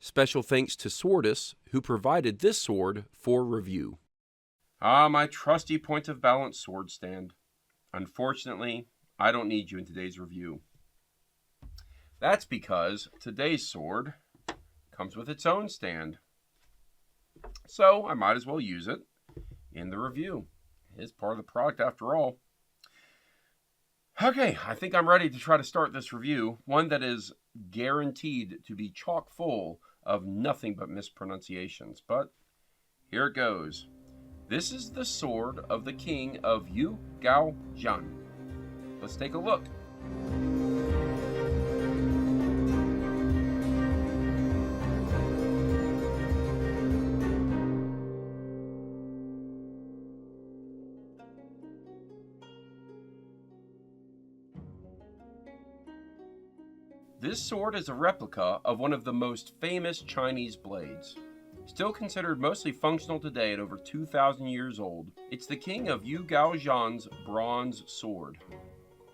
Special thanks to Swordis, who provided this sword for review. My trusty point of balance sword stand. Unfortunately, I don't need you in today's review. That's because today's sword comes with its own stand. So I might as well use it in the review. It's part of the product after all. Okay, I think I'm ready to try to start this review, one that is guaranteed to be chock full of nothing but mispronunciations. But here it goes. This is the sword of the king of GouJian. Let's take a look. This sword is a replica of one of the most famous Chinese blades. Still considered mostly functional today at over 2,000 years old, it's the king of GouJian's bronze sword.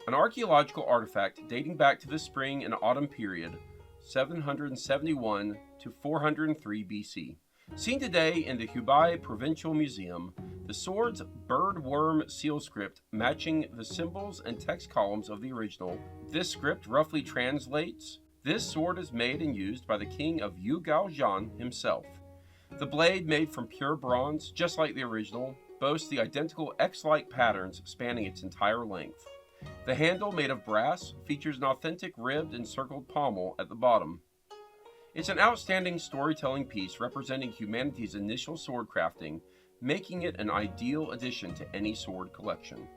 An archaeological artifact dating back to the spring and autumn period, 771 to 403 BC. Seen today in the Hubei Provincial Museum, the sword's bird-worm seal script matching the symbols and text columns of the original. This script roughly translates, "This sword is made and used by the king of GouJian himself." The blade, made from pure bronze, just like the original, boasts the identical X-like patterns spanning its entire length. The handle, made of brass, features an authentic ribbed and circled pommel at the bottom. It's an outstanding storytelling piece representing humanity's initial sword crafting, making it an ideal addition to any sword collection.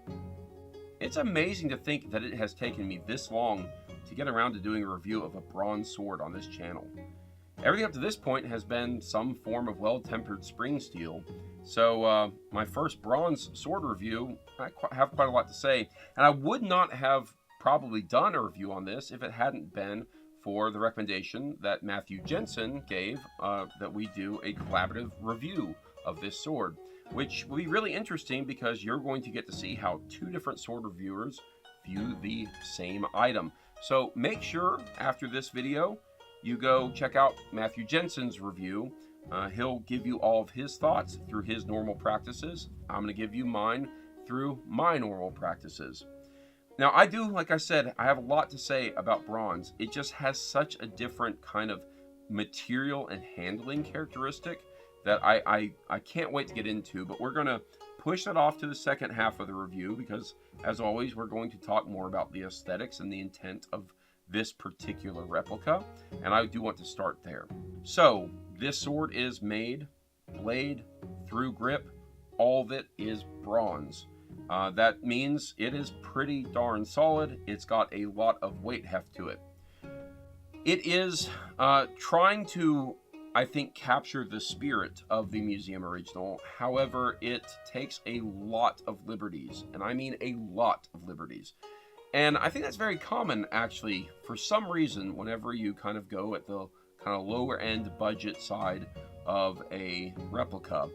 It's amazing to think that it has taken me this long to get around to doing a review of a bronze sword on this channel. Everything up to this point has been some form of well-tempered spring steel, so my first bronze sword review, I have quite a lot to say, and I would not have probably done a review on this if it hadn't been for the recommendation that Matthew Jensen gave that we do a collaborative review of this sword, which will be really interesting because you're going to get to see how two different sword reviewers view the same item. So make sure after this video you go check out Matthew Jensen's review. He'll give you all of his thoughts through his normal practices. I'm going to give you mine through my normal practices. Now, I do, like I said, I have a lot to say about bronze. It just has such a different kind of material and handling characteristic that I can't wait to get into, but we're going to push that off to the second half of the review because, as always, we're going to talk more about the aesthetics and the intent of this particular replica, and I do want to start there. So, this sword is made, blade, through grip, all of it is bronze. That means it is pretty darn solid. It's got a lot of weight heft to it. It is trying to, I think, capture the spirit of the museum original. However, it takes a lot of liberties, and I mean a lot of liberties. And I think that's very common, actually, for some reason, whenever you kind of go at the kind of lower end budget side of a replica.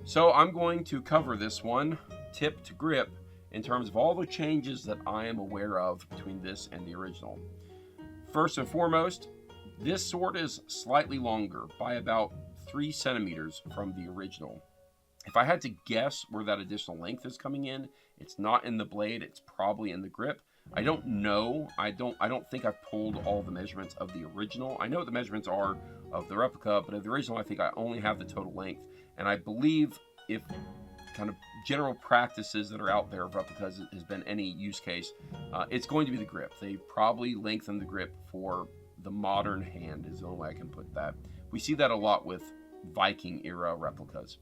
So I'm going to cover this one tip to grip in terms of all the changes that I am aware of between this and the original. First and foremost, this sword is slightly longer by about 3 centimeters from the original. If I had to guess where that additional length is coming in, it's not in the blade, it's probably in the grip. I don't know. I don't think I've pulled all the measurements of the original. I know what the measurements are of the replica, but of the original, I think I only have the total length. And I believe if kind of general practices that are out there of replicas has been any use case, it's going to be the grip. They probably lengthen the grip for the modern hand is the only way I can put that. We see that a lot with Viking era replicas.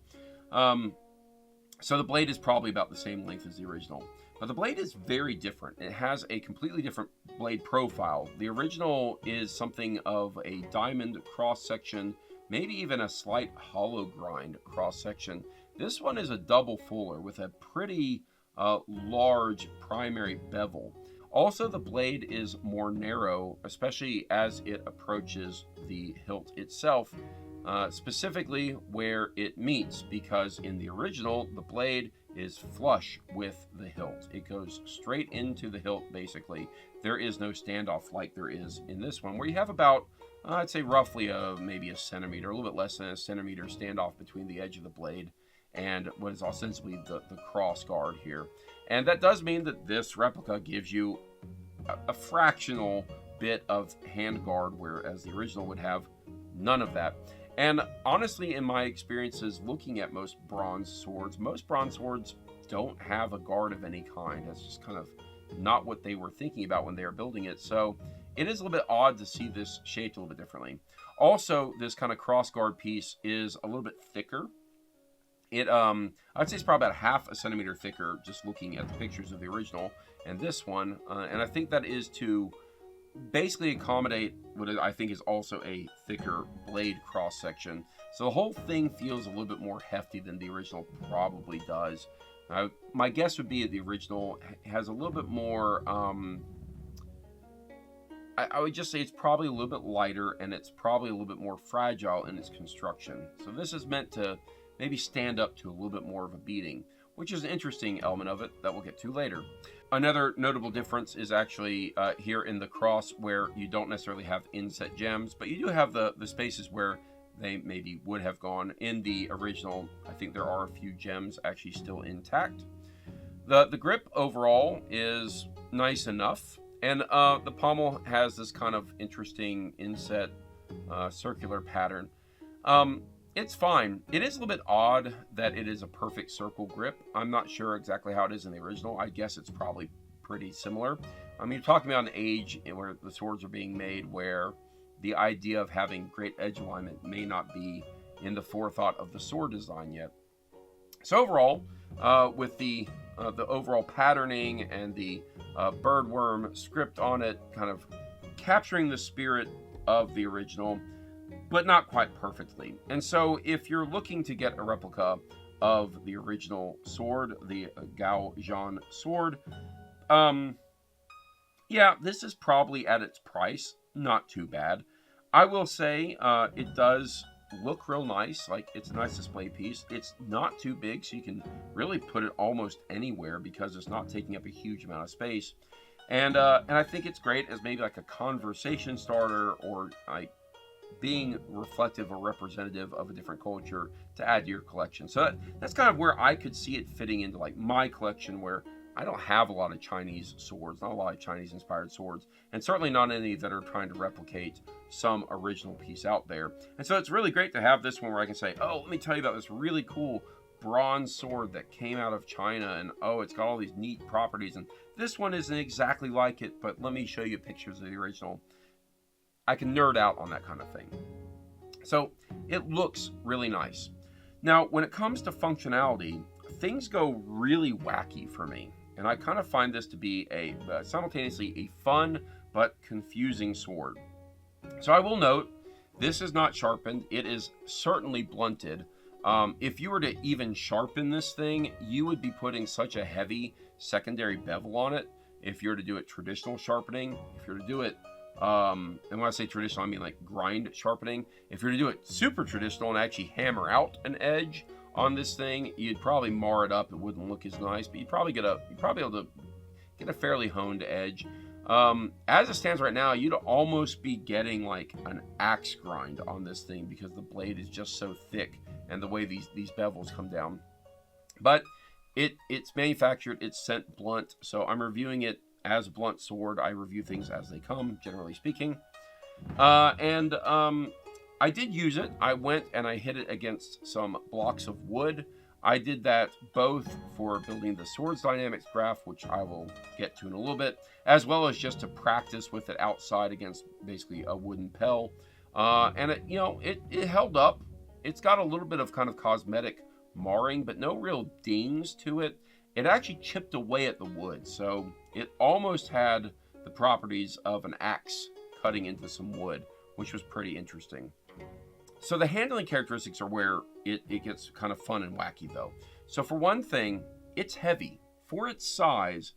So the blade is probably about the same length as the original. But the blade is very different. It has a completely different blade profile. The original is something of a diamond cross-section, maybe even a slight hollow grind cross-section. This one is a double fuller with a pretty large primary bevel. Also, the blade is more narrow, especially as it approaches the hilt itself, specifically where it meets, because in the original, the blade is flush with the hilt. It goes straight into the hilt, basically. There is no standoff like there is in this one, where you have about I'd say roughly maybe a centimeter, a little bit less than a centimeter standoff between the edge of the blade and what is ostensibly the cross guard here. And that does mean that this replica gives you a fractional bit of hand guard, whereas the original would have none of that. And honestly, in my experiences looking at most bronze swords don't have a guard of any kind. That's just kind of not what they were thinking about when they were building it. So it is a little bit odd to see this shaped a little bit differently. Also, this kind of cross guard piece is a little bit thicker. I'd say it's probably about half a centimeter thicker, just looking at the pictures of the original and this one. And I think that is to basically accommodate what I think is also a thicker blade cross section. So the whole thing feels a little bit more hefty than the original probably does. My guess would be the original has a little bit more, I would just say it's probably a little bit lighter, and it's probably a little bit more fragile in its construction. So this is meant to maybe stand up to a little bit more of a beating, which is an interesting element of it that we'll get to later. Another notable difference is actually here in the cross, where you don't necessarily have inset gems, but you do have the spaces where they maybe would have gone. In the original, I think there are a few gems actually still intact. The grip overall is nice enough, and the pommel has this kind of interesting inset circular pattern. It's fine. It is a little bit odd that it is a perfect circle grip. I'm not sure exactly how it is in the original. I guess it's probably pretty similar. I mean, you're talking about an age where the swords are being made where the idea of having great edge alignment may not be in the forethought of the sword design yet. So overall, with the overall patterning and the birdworm script on it, kind of capturing the spirit of the original, but not quite perfectly. And so if you're looking to get a replica of the original sword, the GouJian sword, yeah, this is probably at its price. Not too bad. I will say it does look real nice. Like, it's a nice display piece. It's not too big, so you can really put it almost anywhere because it's not taking up a huge amount of space. And I think it's great as maybe like a conversation starter, or like being reflective or representative of a different culture to add to your collection. So that's kind of where I could see it fitting into like my collection, where I don't have a lot of Chinese swords, not a lot of Chinese inspired swords, and certainly not any that are trying to replicate some original piece out there. And so it's really great to have this one where I can say, oh, let me tell you about this really cool bronze sword that came out of China, and oh, it's got all these neat properties, and this one isn't exactly like it, but let me show you pictures of the original. I can nerd out on that kind of thing. So it looks really nice. Now, when it comes to functionality, things go really wacky for me. And I kind of find this to be a simultaneously a fun but confusing sword. So I will note, this is not sharpened. It is certainly blunted. If you were to even sharpen this thing, you would be putting such a heavy secondary bevel on it. If you were to do it traditional sharpening, if you were to do it, and when I say traditional, I mean like grind sharpening. If you were to do it super traditional and actually hammer out an edge on this thing, you'd probably mar it up. It wouldn't look as nice, but you'd probably be able to get a fairly honed edge. As it stands right now, you'd almost be getting like an axe grind on this thing because the blade is just so thick and the way these bevels come down. But it's manufactured, it's sent blunt, so I'm reviewing it as a blunt sword. I review things as they come, generally speaking. I did use it. I went and I hit it against some blocks of wood. I did that both for building the Swords Dynamics graph, which I will get to in a little bit, as well as just to practice with it outside against basically a wooden pell. And it held up. It's got a little bit of kind of cosmetic marring, but no real dings to it. It actually chipped away at the wood, so it almost had the properties of an axe cutting into some wood, which was pretty interesting. So the handling characteristics are where it gets kind of fun and wacky, though. So for one thing, it's heavy. For its size,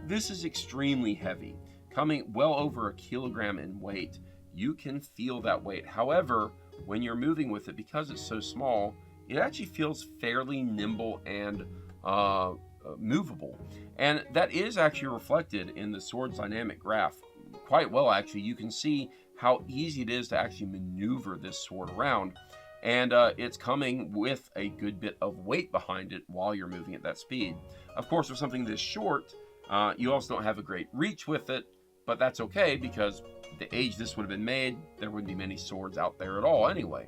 this is extremely heavy, coming well over 1 kilogram in weight. You can feel that weight. However, when you're moving with it, because it's so small, it actually feels fairly nimble and movable. And that is actually reflected in the Swords Dynamic graph quite well, actually. You can see how easy it is to actually maneuver this sword around. And it's coming with a good bit of weight behind it while you're moving at that speed. Of course, with something this short, you also don't have a great reach with it, but that's okay because the age this would have been made, there wouldn't be many swords out there at all anyway.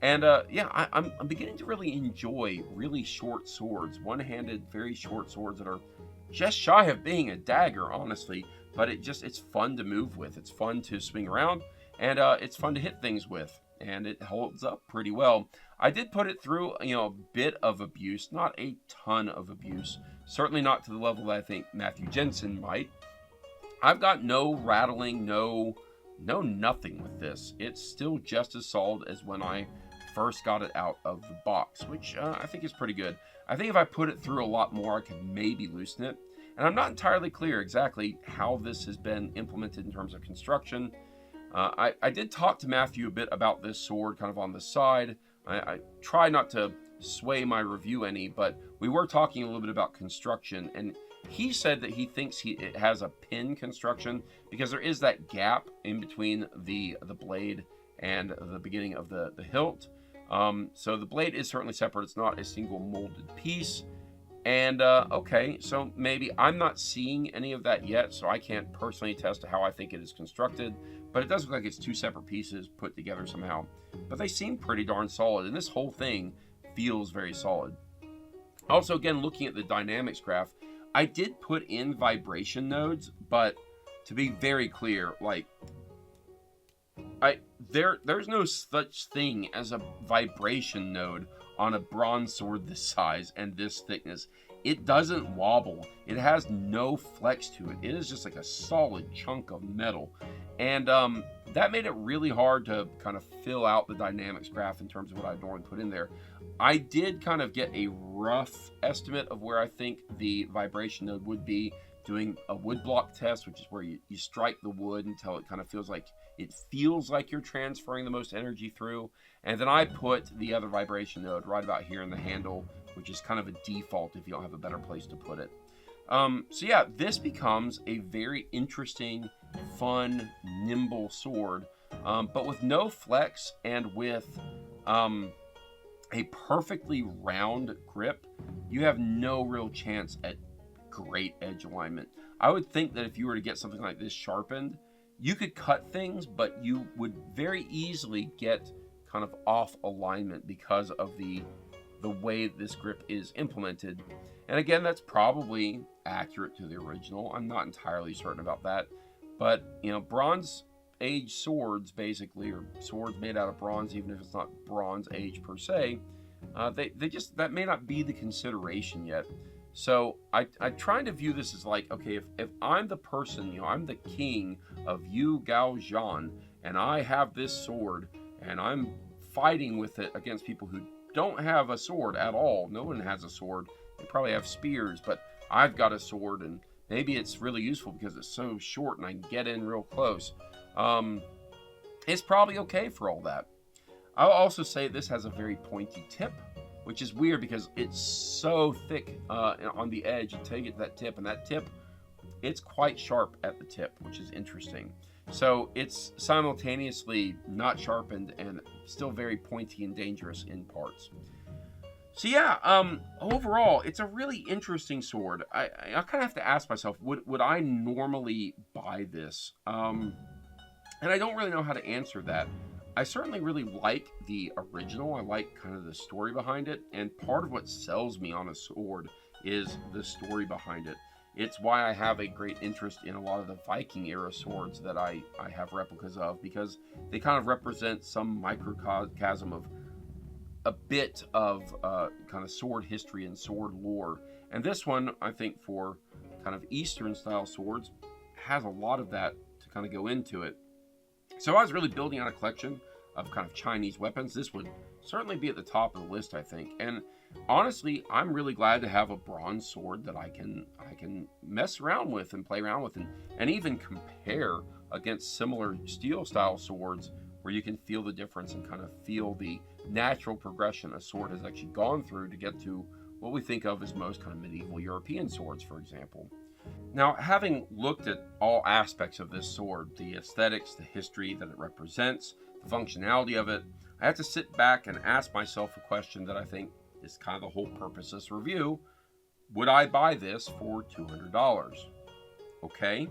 And yeah, I'm beginning to really enjoy really short swords, one-handed, very short swords that are just shy of being a dagger, honestly. But it's fun to move with. It's fun to swing around, and it's fun to hit things with. And it holds up pretty well. I did put it through, a bit of abuse, not a ton of abuse. Certainly not to the level that I think Matthew Jensen might. I've got no rattling, no nothing with this. It's still just as solid as when I first got it out of the box, which I think is pretty good. I think if I put it through a lot more, I could maybe loosen it. And I'm not entirely clear exactly how this has been implemented in terms of construction. I did talk to Matthew a bit about this sword kind of on the side. I try not to sway my review any, but we were talking a little bit about construction, and he said that he thinks it has a pin construction because there is that gap in between the blade and the beginning of the hilt. So the blade is certainly separate. It's not a single molded piece. And, okay, so maybe I'm not seeing any of that yet, so I can't personally attest to how I think it is constructed, but it does look like it's two separate pieces put together somehow. But they seem pretty darn solid, and this whole thing feels very solid. Also, again, looking at the dynamics graph, I did put in vibration nodes, but to be very clear, like, there's no such thing as a vibration node on a bronze sword this size and this thickness. It doesn't wobble. It has no flex to it. It is just like a solid chunk of metal. And that made it really hard to kind of fill out the dynamics graph in terms of what I'd normally put in there. I did kind of get a rough estimate of where I think the vibration node would be, doing a wood block test, which is where you strike the wood until it kind of feels like you're transferring the most energy through. And then I put the other vibration node right about here in the handle, which is kind of a default if you don't have a better place to put it. So yeah, this becomes a very interesting, fun, nimble sword, but with no flex and with a perfectly round grip. You have no real chance at great edge alignment. I would think that if you were to get something like this sharpened, you could cut things, but you would very easily get kind of off alignment because of the way this grip is implemented. And again, that's probably accurate to the original. I'm not entirely certain about that. But, Bronze Age swords, basically, or swords made out of bronze, even if it's not Bronze Age per se, that may not be the consideration yet. So I try to view this as like, okay, if I'm the person, I'm the king of GouJian, and I have this sword, and I'm fighting with it against people who don't have a sword at all. No one has a sword. They probably have spears, but I've got a sword, and maybe it's really useful because it's so short and I can get in real close. It's probably okay for all that. I'll also say this has a very pointy tip, which is weird because it's so thick on the edge until you get to that tip, and that tip, it's quite sharp at the tip, which is interesting. So it's simultaneously not sharpened and still very pointy and dangerous in parts. So yeah, overall, it's a really interesting sword. I kind of have to ask myself, would I normally buy this? And I don't really know how to answer that. I certainly really like the original. I like kind of the story behind it. And part of what sells me on a sword is the story behind it. It's why I have a great interest in a lot of the Viking era swords that I have replicas of, because they kind of represent some microcosm of a bit of kind of sword history and sword lore. And this one, I think, for kind of Eastern style swords, has a lot of that to kind of go into it. So I was really building out a collection of kind of Chinese weapons. This would certainly be at the top of the list, I think. And honestly, I'm really glad to have a bronze sword that I can mess around with and play around with, and even compare against similar steel style swords where you can feel the difference and kind of feel the natural progression a sword has actually gone through to get to what we think of as most kind of medieval European swords, for example. Now, having looked at all aspects of this sword, the aesthetics, the history that it represents, the functionality of it, I have to sit back and ask myself a question that I think is kind of the whole purpose of this review. Would I buy this for $200? Okay.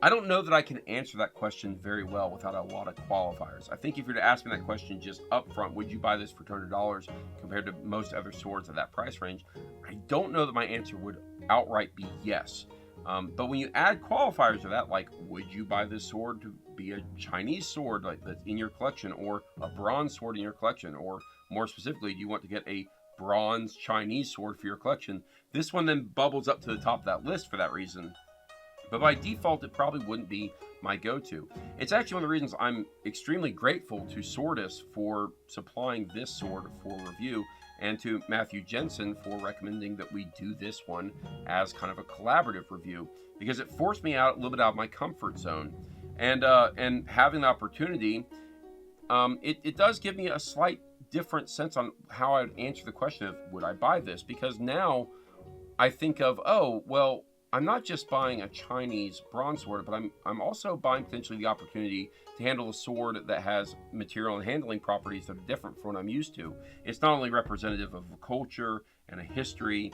I don't know that I can answer that question very well without a lot of qualifiers. I think if you were to ask me that question just up front, would you buy this for $200 compared to most other swords at that price range? I don't know that my answer would outright be yes. But when you add qualifiers to that, like, would you buy this sword to be a Chinese sword like that's in your collection, or a bronze sword in your collection, or more specifically, do you want to get a bronze Chinese sword for your collection? This one then bubbles up to the top of that list for that reason. But by default, it probably wouldn't be my go-to. It's actually one of the reasons I'm extremely grateful to Swordis for supplying this sword for review, and to Matthew Jensen for recommending that we do this one as kind of a collaborative review, because it forced me out a little bit out of my comfort zone. And having the opportunity, it does give me a slight different sense on how I would answer the question of would I buy this, because now I think of, oh, well, I'm not just buying a Chinese bronze sword, but I'm also buying potentially the opportunity to handle a sword that has material and handling properties that are different from what I'm used to. It's not only representative of a culture and a history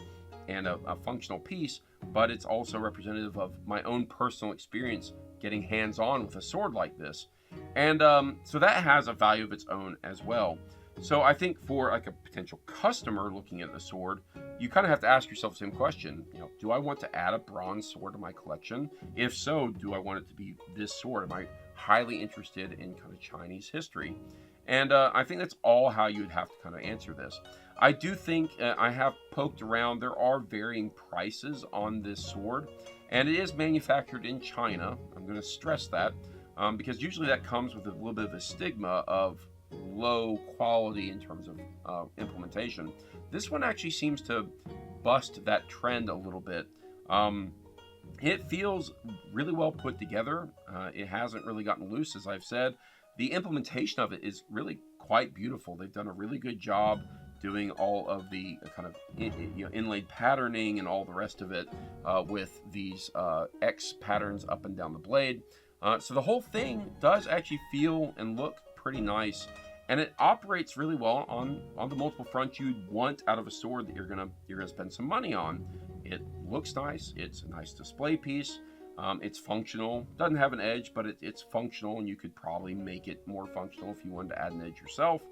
and a functional piece, but it's also representative of my own personal experience getting hands-on with a sword like this. And so that has a value of its own as well. So I think for like a potential customer looking at the sword, you kind of have to ask yourself the same question. Do I want to add a bronze sword to my collection? If so, do I want it to be this sword? Am I highly interested in kind of Chinese history? And I think that's all how you'd have to kind of answer this. I do think I have poked around. There are varying prices on this sword, and it is manufactured in China. I'm going to stress that because usually that comes with a little bit of a stigma of low quality in terms of implementation. This one actually seems to bust that trend a little bit. It feels really well put together. It hasn't really gotten loose, as I've said. The implementation of it is really quite beautiful. They've done a really good job doing all of the kind of inlaid patterning and all the rest of it with these X patterns up and down the blade. So the whole thing does actually feel and look pretty nice, and it operates really well on the multiple fronts you'd want out of a sword that you're gonna spend some money on. It looks nice. It's a nice display piece. It's functional. Doesn't have an edge, but it's functional, and you could probably make it more functional if you wanted to add an edge yourself.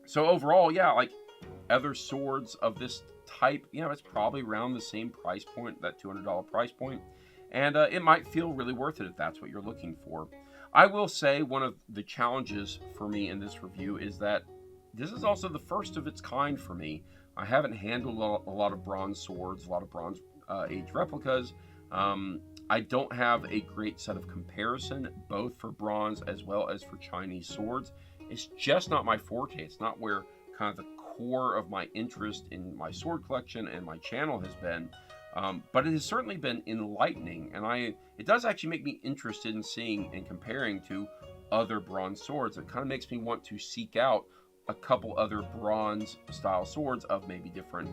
So overall, yeah, like other swords of this type, it's probably around the same price point, that $200 price point, and it might feel really worth it if that's what you're looking for. I will say one of the challenges for me in this review is that this is also the first of its kind for me. I haven't handled a lot of bronze swords, a lot of bronze age replicas. I don't have a great set of comparison, both for bronze as well as for Chinese swords. It's just not my forte. It's not where kind of the core of my interest in my sword collection and my channel has been. But it has certainly been enlightening, and it does actually make me interested in seeing and comparing to other bronze swords. It kind of makes me want to seek out a couple other bronze style swords of maybe different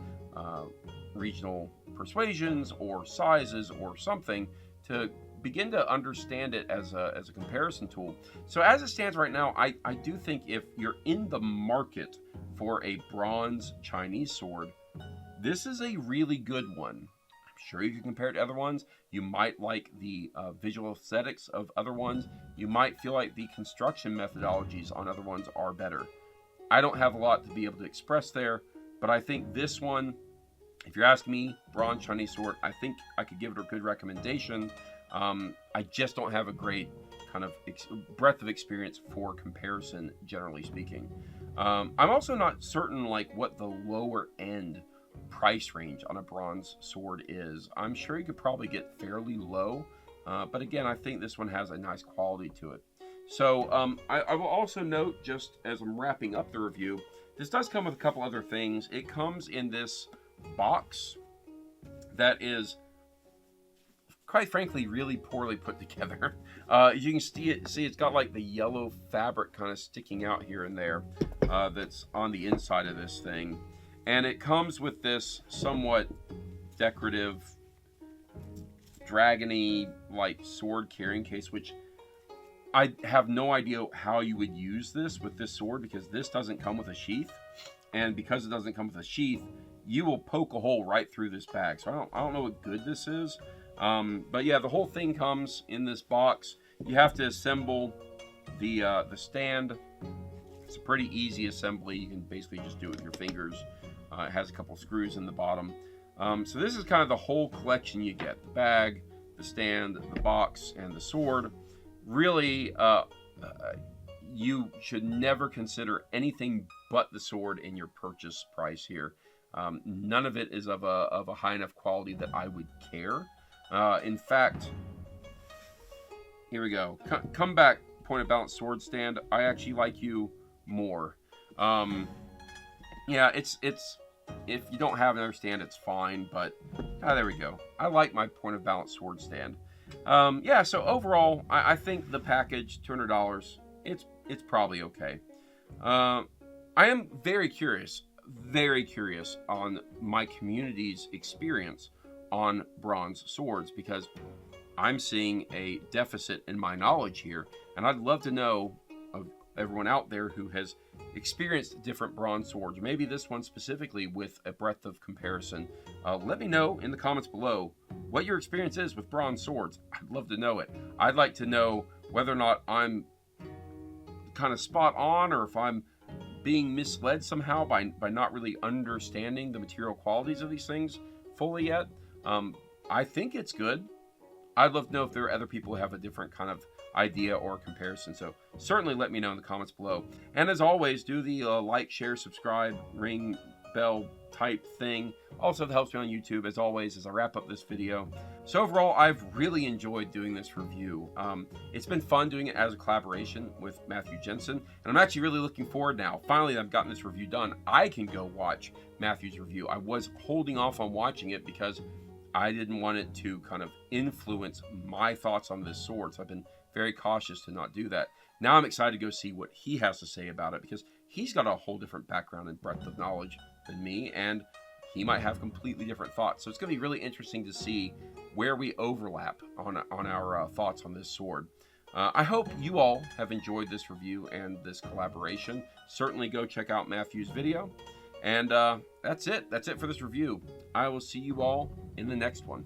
regional persuasions or sizes or something, to begin to understand it as a comparison tool. So as it stands right now, I do think if you're in the market for a bronze Chinese sword, this is a really good one. Sure, you can compare it to other ones. You might like the visual aesthetics of other ones. You might feel like the construction methodologies on other ones are better. I don't have a lot to be able to express there, but I think this one, if you're asking me, bronze Chinese sword, I think I could give it a good recommendation. I just don't have a great kind of breadth of experience for comparison, generally speaking. I'm also not certain like what the lower end price range on a bronze sword is. I'm sure you could probably get fairly low, but again, I think this one has a nice quality to it. So I will also note, just as I'm wrapping up the review, this does come with a couple other things. It comes in this box that is, quite frankly, really poorly put together. You can see it's got like the yellow fabric kind of sticking out here and there that's on the inside of this thing. And it comes with this somewhat decorative dragony like sword carrying case, which I have no idea how you would use this with this sword, because this doesn't come with a sheath, and because it doesn't come with a sheath, you will poke a hole right through this bag. So I don't know what good this is, but yeah, the whole thing comes in this box. You have to assemble the stand. It's a pretty easy assembly. You can basically just do it with your fingers. It has a couple screws in the bottom. So this is kind of the whole collection you get: the bag, the stand, the box, and the sword. Really, you should never consider anything but the sword in your purchase price here. None of it is of a high enough quality that I would care. In fact, here we go. Come back, point of balance sword stand. I actually like you more. Yeah, it's if you don't have another stand, it's fine. But there we go. I like my point of balance sword stand. Yeah, so overall, I think the package, $200, it's probably okay. I am very curious on my community's experience on bronze swords, because I'm seeing a deficit in my knowledge here, and I'd love to know of everyone out there who has experienced different bronze swords, maybe this one specifically with a breadth of comparison. Let me know in the comments below what your experience is with bronze swords. I'd love to know it. I'd like to know whether or not I'm kind of spot on, or if I'm being misled somehow by not really understanding the material qualities of these things fully yet. I think it's good. I'd love to know if there are other people who have a different kind of idea or comparison. So certainly let me know in the comments below. And as always, do the like, share, subscribe, ring bell type thing. Also, that helps me on YouTube, as always, as I wrap up this video. So overall, I've really enjoyed doing this review. It's been fun doing it as a collaboration with Matthew Jensen, and I'm actually really looking forward now. Finally, I've gotten this review done. I can go watch Matthew's review. I was holding off on watching it because I didn't want it to kind of influence my thoughts on this sword, so I've been very cautious to not do that. Now I'm excited to go see what he has to say about it, because he's got a whole different background and breadth of knowledge than me, and he might have completely different thoughts. So it's going to be really interesting to see where we overlap on our thoughts on this sword. I hope you all have enjoyed this review and this collaboration. Certainly go check out Matthew's video. And that's it. That's it for this review. I will see you all in the next one.